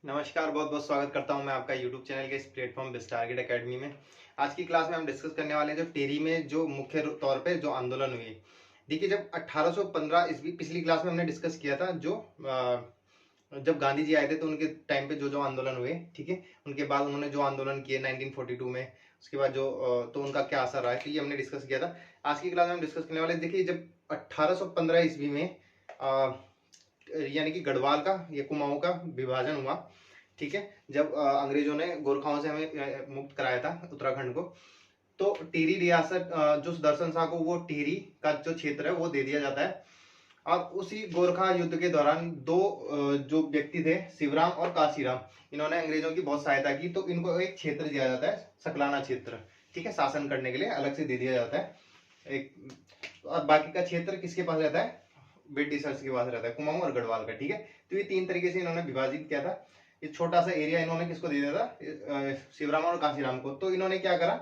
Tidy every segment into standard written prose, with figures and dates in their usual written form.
नमस्कार, बहुत बहुत स्वागत करता हूं मैं आपका YouTube चैनल के इस प्लेटफॉर्म टारगेट एकेडमी में। आज की क्लास में हम डिस्कस करने वाले हैं जो टेरी में जो मुख्य तौर पे जो आंदोलन हुए। देखिए, जब 1815 ईस्वी पिछली क्लास में हमने डिस्कस किया था, जो जब गांधी जी आए थे तो उनके टाइम पे जो जो आंदोलन हुए, ठीक है। उनके बाद उन्होंने जो आंदोलन किए 1942 में, उसके बाद जो तो उनका क्या असर रहा है, तो ये हमने डिस्कस किया था। आज की क्लास में हम डिस्कस करने वाले, देखिए, जब 1815 ईस्वी में यानी कि गढ़वाल का या कुमाऊं का विभाजन हुआ, ठीक है। जब अंग्रेजों ने गोरखाओं से हमें मुक्त कराया था उत्तराखंड को, तो टिहरी रियासत जो सुदर्शन शाह को वो टिहरी का जो क्षेत्र है वो दे दिया जाता है। और उसी गोरखा युद्ध के दौरान दो जो व्यक्ति थे, शिवराम और काशीराम, इन्होंने अंग्रेजों की बहुत सहायता की, तो इनको एक क्षेत्र दिया जाता है, सकलाना क्षेत्र, ठीक है। शासन करने के लिए अलग से दे दिया जाता है एक, और बाकी का क्षेत्र किसके पास रहता है? ब्रिटिशर्स के पास रहता है, कुमाऊं और गढ़वाल का, ठीक है। तो ये तीन तरीके से इन्होंने विभाजित किया था। ये छोटा सा एरिया इन्होंने किसको दे दिया था? शिवराम और काशीराम को। तो इन्होंने क्या करा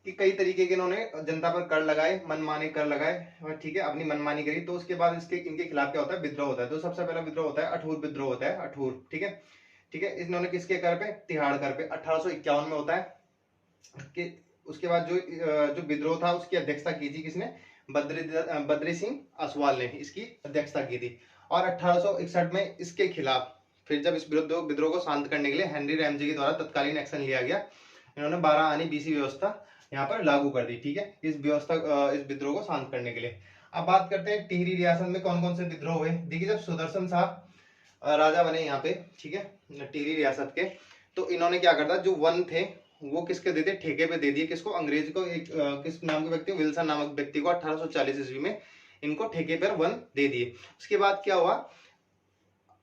कि कई तरीके के इन्होंने जनता पर कर लगाए, मनमाने कर लगाए, ठीक है, अपनी मनमानी करी। तो उसके बाद इसके इनके खिलाफ क्या होता है? विद्रोह होता है। तो सबसे पहला विद्रोह होता है अठूर विद्रोह होता है, अठूर, ठीक है। ठीक है, इन्होंने किसके कर पे? तिहाड़ कर पे 1851 में होता है कि उसके बाद जो विद्रोह था उसकी अध्यक्षता की थी किसने? बद्री सिंह असवाल ने इसकी अध्यक्षता की थी। और 1861 में इसके खिलाफ फिर जब इस विद्रोह को शांत करने के लिए हेनरी रैमजे के द्वारा तत्कालीन एक्शन लिया गया। इन्होंने 12 आनी बीसी व्यवस्था यहाँ पर लागू कर दी, ठीक है, इस विद्रोह को शांत करने के लिए। अब बात करते हैं टिहरी रियासत में कौन कौन से विद्रोह हुए। देखिए, जब सुदर्शन शाह राजा बने यहाँ पे, ठीक है, टिहरी रियासत के, तो इन्होंने क्या करता, जो वन थे वो किसके देते? ठेके पे दे दिए। किसको? अंग्रेज को। एक किस नाम के व्यक्ति? विल्सन नामक व्यक्ति को 1840 ईस्वी में इनको ठेके पर वन दे दिए। उसके बाद क्या हुआ?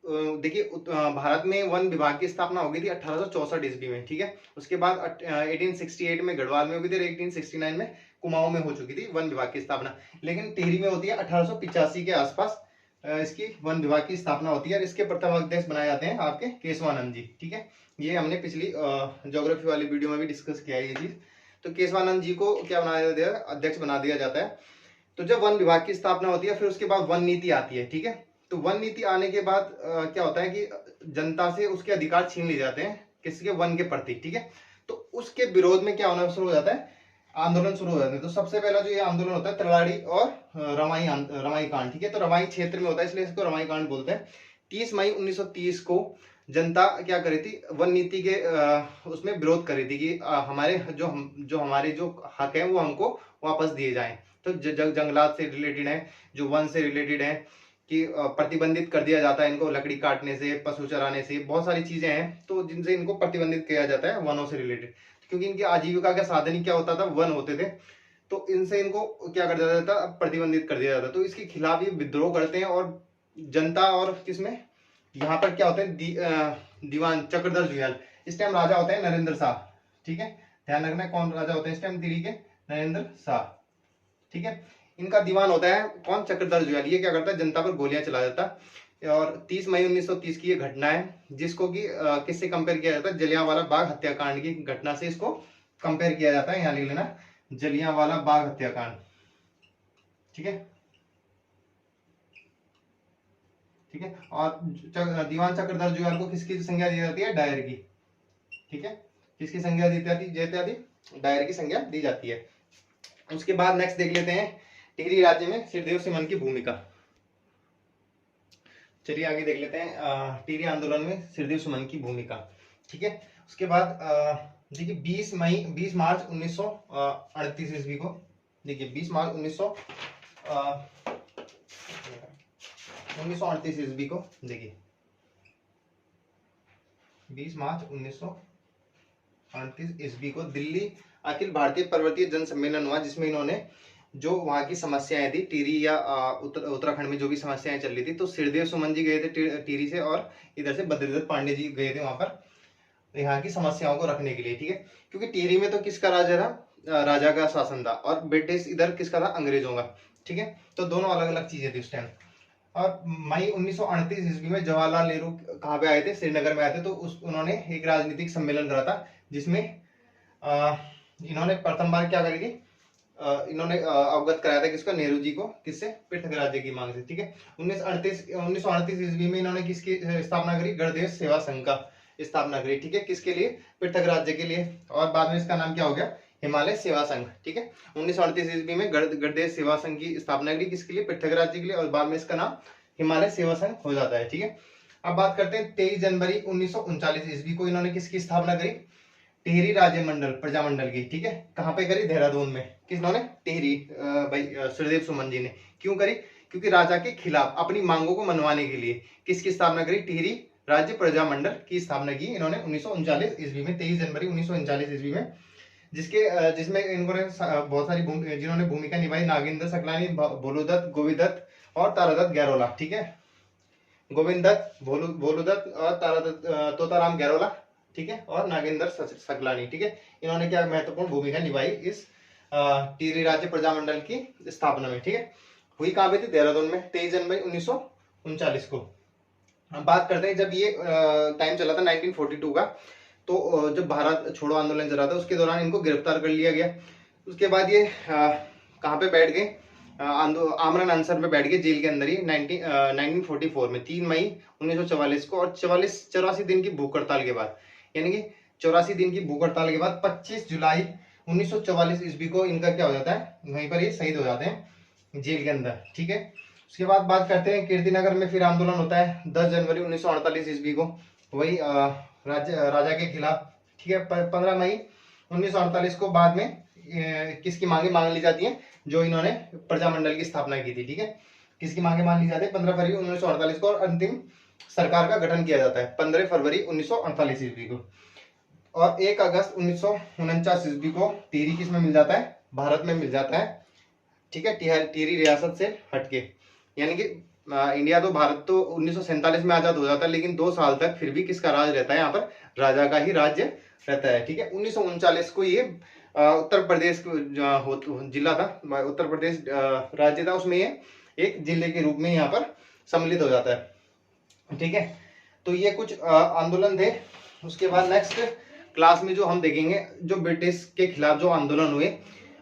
देखिए, भारत में वन विभाग की स्थापना हो गई थी 1864 ईस्वी में, ठीक है। उसके बाद 1868 में गढ़वाल में हुई थी, 1869 में कुमाऊं में हो चुकी थी वन विभाग की स्थापना। लेकिन टिहरी में होती है 1885 के आसपास इसकी वन विभाग की स्थापना होती है। और इसके प्रथम अध्यक्ष बनाए जाते हैं आपके केशवानंद जी, ठीक है। ये हमने पिछली ज्योग्राफी वाली वीडियो में भी डिस्कस किया है ये चीज। तो केशवानंद जी को क्या बनाया दिया? अध्यक्ष बना दिया जाता है। तो जब वन विभाग की स्थापना होती है, फिर उसके बाद वन नीति आती है, ठीक है। तो वन नीति आने के बाद क्या होता है कि जनता से उसके अधिकार छीन लिए जाते हैं, किसके? वन के प्रति, ठीक है। तो उसके विरोध में क्या होना शुरू हो जाता है? आंदोलन शुरू हो जाते हैं। तो सबसे पहला जो ये आंदोलन होता है तलवाड़ी और रमाई कांड, ठीक है। तो रमाई क्षेत्र में होता है, इसलिए इसको रमाई कांड बोलते हैं। 30 मई 1930 को जनता क्या करी थी? वन नीति के उसमें विरोध करी थी कि हमारे जो हक है वो हमको वापस दिए जाएं। तो जंगलात से रिलेटेड है, जो वन से रिलेटेड है, कि प्रतिबंधित कर दिया जाता है इनको लकड़ी काटने से, पशु चराने से, बहुत सारी चीजें हैं तो जिनसे इनको प्रतिबंधित किया जाता है वनों से रिलेटेड। क्योंकि इनकी आजीविका का साधन ही क्या होता था? वन होते थे। तो इनसे इनको क्या कर दिया जाता? प्रतिबंधित कर दिया जाता। तो इसके खिलाफ ये विद्रोह करते हैं। और जनता, और किसमें यहाँ पर क्या होते हैं? दीवान चक्रधर जुयाल। इस टाइम राजा होते हैं नरेंद्र शाह, ठीक है। ध्यान रखना कौन राजा होते हैं इस टाइम दिल्ली के? नरेंद्र शाह, ठीक है। इनका दीवान होता है कौन? चक्रधर जुयाल। ये क्या करता है? जनता पर गोलियां चला जाता है। और 30 मई 1930 की ये घटना है, जिसको कि किससे कंपेयर किया जाता है? जलियांवाला बाग हत्याकांड की घटना से इसको कंपेयर किया जाता है। यहाँ लिख लेना, जलियांवाला बाग हत्याकांड, ठीक है, ठीक है। और दीवान चक्रधर जुयाल को किसकी संज्ञा दी जाती है? डायर की, ठीक है। किसकी संज्ञा दी जाती? डायर की संज्ञा दी जाती है। उसके बाद नेक्स्ट देख लेते हैं टिहरी राज्य में सिरदेव सिमन की भूमिका। चलिए आगे देख लेते हैं टिहरी आंदोलन में सिरदेव सुमन की भूमिका, ठीक है। उसके बाद देखिए 20 मार्च 1938 ईस्वी को, देखिए 20 मार्च 1938 ईस्वी को, देखिए 20 मार्च 1938 ईस्वी को दिल्ली अखिल भारतीय पर्वतीय जन सम्मेलन हुआ, जिसमें इन्होंने जो वहां की समस्याएं थी टिहरी या उत्तराखंड में जो भी समस्याएं चल रही थी, तो सिरदेव सुमन जी गए थे टिहरी से, और इधर से बद्रीदत्त पांडे जी गए थे वहां पर यहाँ की समस्याओं को रखने के लिए, ठीक है। क्योंकि टिहरी में तो किसका राजा था? राजा का शासन था। और ब्रिटिश इधर किसका था? अंग्रेजों का, ठीक है। तो दोनों अलग अलग चीजें थी उस टाइम। और मई 1938 ईस्वी में जवाहरलाल नेहरू कहाँ पे आए थे? श्रीनगर में आए थे। तो उन्होंने एक राजनीतिक सम्मेलन करा था, जिसमें इन्होंने प्रथम बार क्या करी थी? इन्होंने अवगत कराया था किसको, नेहरू जी को, किससे, पृथक राज्य की मांग से। ठीक है, 1938 ईस्वी में इन्होंने किसकी स्थापना करी, गणदेश सेवा संघ का स्थापना करी। ठीक है, किसके लिए, पृथक राज्य के लिए, और बाद में इसका नाम क्या हो गया, हिमालय सेवा संघ। ठीक है, 1938 ईस्वी में गणदेश सेवा संघ की स्थापना करी, किसके लिए, पृथक राज्य के लिए, और बाद में इसका नाम हिमालय सेवा संघ हो जाता है। ठीक है, अब बात करते हैं 23 जनवरी 1939 ईस्वी को इन्होंने किसकी स्थापना करी, टिहरी राज्य मंडल प्रजामंडल की। ठीक है, कहां पे करी, देहरादून में। किसने, टिहरी भाई सुखदेव सुमन जी ने। क्यों करी, क्योंकि राजा के खिलाफ अपनी मांगों को मनवाने के लिए किसकी स्थापना करी, टिहरी राज्य प्रजामंडल की स्थापना की इन्होंने 1939 ईस्वी में, 23 जनवरी 1939 ईस्वी में, जिसमें इन्होंने बहुत सारी जिन्होंने भूमिका निभाई, नागेंद्र सकलानी, भोलूदत्त, गोविंदत्त और तारादत्त गैरोला। ठीक है, गोविंद दत्त, भोलूदत्त और तारादत्त, तोताराम गैरोला। ठीक है, और नागेंद्र सकलानी। ठीक है, इन्होंने क्या महत्वपूर्ण भूमिका निभाई इस टिहरी राज्य प्रजामंडल की स्थापना में। ठीक है, हुई कहां पे थी, देहरादून में, 23 जनवरी 1939 को। हम बात करते हैं जब ये टाइम चला था 1942 का, तो जब भारत छोड़ो आंदोलन चल रहा था उसके दौरान इनको गिरफ्तार कर लिया गया। उसके बाद ये कहाँ पे बैठ गए, आमरण अनशन में बैठ गए जेल के अंदर ही 1944 में, 3 मई 1944 को, और 84 दिन की भूख हड़ताल के बाद, यानी कि 84 दिन की भूख हड़ताल के बाद 25 जुलाई 1944 ईस्वी को इनका क्या हो जाता है, वहीं पर ये शहीद हो जाते हैं जेल के अंदर। ठीक है, उसके बाद बात करते हैं कीर्तिनगर में फिर आंदोलन होता है 10 जनवरी 1948 ईस्वी को, वही राजा के खिलाफ। ठीक है, 15 मई 1948 को बाद में किसकी मांगे मांग ली जाती हैं, जो इन्होंने प्रजामंडल की स्थापना की थी। ठीक है, किसकी मांगे मांग ली जाती है, 15 फरवरी 1948 को, और अंतिम सरकार का गठन किया जाता है 15 फरवरी 1948 ईस्वी को, और 1 अगस्त 1949 ईस्वी को टिहरी किस में मिल जाता है, भारत में मिल जाता है। ठीक है, टिहरी रियासत से हटके, यानी कि इंडिया तो, भारत तो 1947 में आजाद हो जाता है, लेकिन 2 साल तक फिर भी किसका राज रहता है, यहाँ पर राजा का ही राज्य रहता है। ठीक है, 1939 को ये उत्तर प्रदेश जिला था, उत्तर प्रदेश राज्य था, उसमें ये एक जिले के रूप में यहाँ पर सम्मिलित हो जाता है। ठीक है, तो ये कुछ आंदोलन थे। उसके बाद नेक्स्ट क्लास में जो हम देखेंगे, जो ब्रिटिश के खिलाफ जो आंदोलन हुए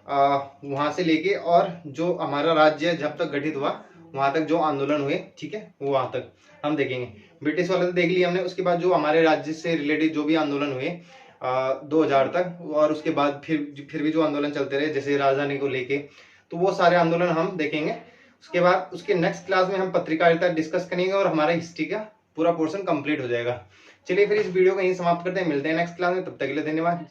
वहां से लेके, और जो हमारा राज्य जब तक गठित हुआ वहां तक जो आंदोलन हुए। ठीक है, वो वहां तक हम देखेंगे। ब्रिटिश वाले तो देख लिया हमने, उसके बाद जो हमारे राज्य से रिलेटेड जो भी आंदोलन हुए 2000 तक, और उसके बाद फिर भी जो आंदोलन चलते रहे जैसे राजधानी को लेके, तो वो सारे आंदोलन हम देखेंगे। उसके बाद उसके नेक्स्ट क्लास में हम पत्रकारिता डिस्कस करेंगे, और हमारा हिस्ट्री का पूरा पोर्शन कंप्लीट हो जाएगा। चलिए फिर इस वीडियो को यहीं समाप्त करते हैं, मिलते हैं नेक्स्ट क्लास में, तब तक के लिए धन्यवाद।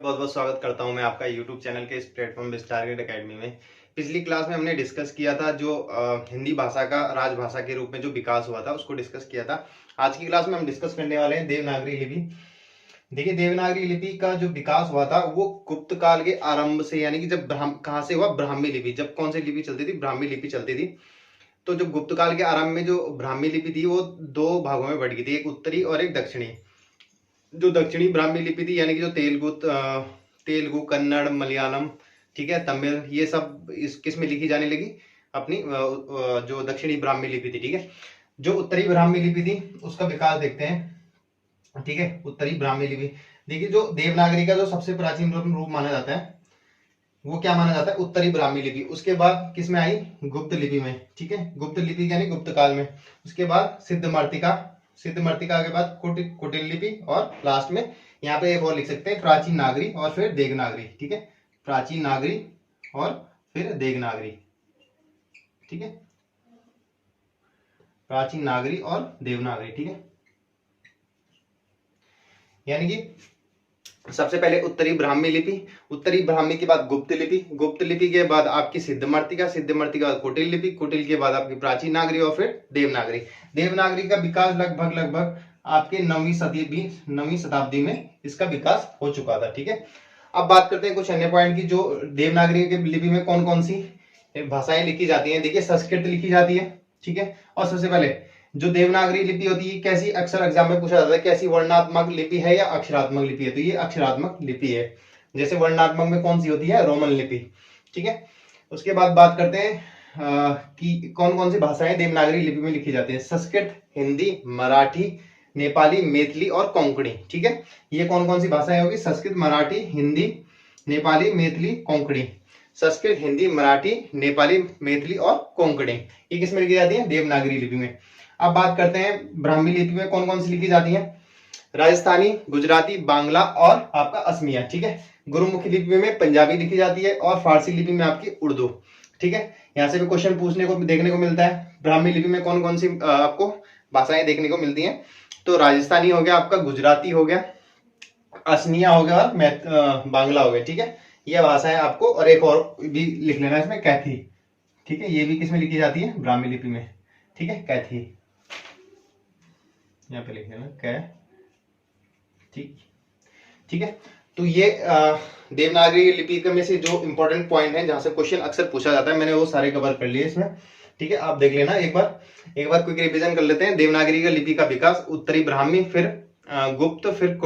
बहुत बहुत स्वागत करता हूं मैं आपका YouTube चैनल के इस प्लेटफॉर्म विस्तारगेट एकेडमी में। पिछली क्लास में हमने डिस्कस किया था जो हिंदी भाषा का राजभाषा के रूप में जो विकास हुआ था उसको डिस्कस किया था। आज की क्लास में हम डिस्कस करने वाले हैं देवनागरी लिपि। देखिए, देवनागरी लिपि का जो विकास हुआ था वो गुप्त काल के आरंभ से, यानी कि जब कहाँ से हुआ, ब्राह्मी लिपि। जब कौन सी लिपि चलती थी, ब्राह्मी लिपि चलती थी। तो जो गुप्त काल के आरंभ में जो ब्राह्मी लिपि थी वो 2 भागों में बढ़ गई थी, एक उत्तरी और एक दक्षिणी। जो दक्षिणी ब्राह्मी लिपि थी, यानी कि जो तेलुगु, कन्नड़, मलयालम, ठीक है, तमिल, ये सब इस किस में लिखी जाने लगी, अपनी जो दक्षिणी ब्राह्मी लिपि थी। ठीक है, जो उत्तरी ब्राह्मी लिपि थी उसका विकास देखते हैं। ठीक है, उत्तरी ब्राह्मी लिपि, देखिए जो देवनागरी का जो सबसे प्राचीन रूप माना जाता है वो क्या माना जाता है, उत्तरी ब्राह्मी लिपि। उसके बाद किस में आई, गुप्त लिपि में। ठीक है, गुप्त लिपि यानी गुप्त काल में। उसके बाद सिद्धमर्तिका के बाद कुटिल लिपि, और लास्ट में यहाँ पे एक और लिख सकते हैं, प्राचीन नागरी और फिर देवनागरी। ठीक है, प्राचीन नागरी और फिर देवनागरी। ठीक है, प्राचीन नागरी और देवनागरी। ठीक है, यानी कि सबसे पहले उत्तरी ब्राह्मी लिपि, उत्तरी ब्राह्मी के बाद गुप्त लिपि के बाद आपकी सिद्धमर्तिका के बाद कुटिल लिपि, कुटिल के बाद आपकी प्राचीन नागरी और फिर देवनागरी का विकास लगभग आपके 9वीं शताब्दी में इसका विकास हो चुका था। ठीक है, अब बात करते हैं कुछ अन्य पॉइंट की, जो देवनागरी के लिपि में कौन कौन सी भाषाएं लिखी जाती हैं। देखिए, संस्कृत लिखी जाती है। ठीक है, और सबसे पहले जो देवनागरी लिपि होती है कैसी, अक्सर एग्जाम में पूछा जाता है कैसी वर्णात्मक लिपि है या अक्षरात्मक लिपि है, तो ये अक्षरात्मक लिपि है। जैसे वर्णनात्मक में कौन सी होती है, रोमन लिपि, ठीक है। उसके बाद बात करते हैं कि कौन कौन सी भाषाएं देवनागरी लिपि में लिखी जाती है। संस्कृत, हिंदी, मराठी, नेपाली, मैथिली और कोंकणी, ठीक है। ये कौन कौन सी भाषाएं होगी, संस्कृत, मराठी, हिंदी, नेपाली, मैथिली, कोंकणी। संस्कृत, हिंदी, मराठी, नेपाली, मैथिली और कोंकणी, ये किस में लिखी जाती है, देवनागरी लिपि में। अब बात करते हैं ब्राह्मी लिपि में कौन कौन सी लिखी जाती है। राजस्थानी, गुजराती, बांग्ला और आपका असमिया, ठीक है। गुरुमुखी लिपि में पंजाबी लिखी जाती है और फारसी लिपि में आपकी उर्दू, ठीक है। यहाँ से भी क्वेश्चन पूछने को देखने को मिलता है। ब्राह्मी लिपि में कौन कौन सी आपको भाषाएं देखने को मिलती हैं, तो राजस्थानी हो गया आपका, गुजराती हो गया, असमिया हो गया और बांग्ला हो गया, ठीक है। ये भाषाएं आपको, और एक और भी लिख लेना इसमें, कैथी, ठीक है। ये भी किसमें लिखी जाती है, ब्राह्मी लिपि में, ठीक है, कैथी, यहाँ पे लिख लेना कै, ठीक है। तो ये देवनागरी लिपि में से जो इंपॉर्टेंट पॉइंट है जहां से क्वेश्चन अक्सर पूछा जाता है, मैंने वो सारे कवर कर लिए इसमें, ठीक है। आप देख लेना एक बार क्विक रिवीजन कर लेते हैं। देवनागरी का लिपि का विकास, उत्तरी ब्राह्मी, फिर गुप्त, फिर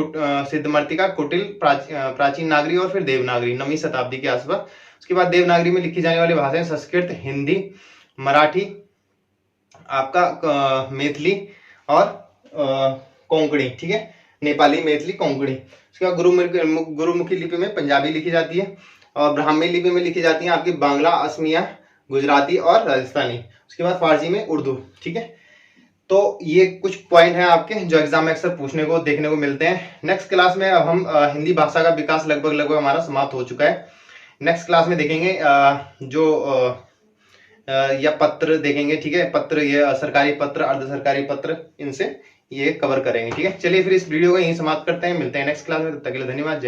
सिद्धमर्तिका, कुटिल, प्राचीन नागरी और फिर देवनागरी 9वीं शताब्दी के आसपास। उसके बाद देवनागरी में लिखी जाने वाली भाषाएं संस्कृत, हिंदी, मराठी, आपका मैथिली और कोंकणी, ठीक है, नेपाली, मैथिली, कोंकणी। उसके बाद गुरुमुखी लिपि में पंजाबी लिखी जाती है और ब्राह्मी लिपि में लिखी जाती है आपकी बांग्ला, असमिया, गुजराती और राजस्थानी। उसके बाद फारसी में उर्दू, ठीक है। तो ये कुछ पॉइंट हैं आपके जो एग्जाम में अक्सर पूछने को देखने को मिलते हैं। नेक्स्ट क्लास में अब हम हिंदी भाषा का विकास लगभग हमारा समाप्त हो चुका है। नेक्स्ट क्लास में देखेंगे या पत्र देखेंगे, ठीक है। पत्र, ये सरकारी पत्र, अर्ध सरकारी पत्र, इनसे ये कवर करेंगे, ठीक है। चलिए फिर इस वीडियो को यहीं समाप्त करते हैं, मिलते हैं नेक्स्ट क्लास में, तब तक के लिए धन्यवाद, जय।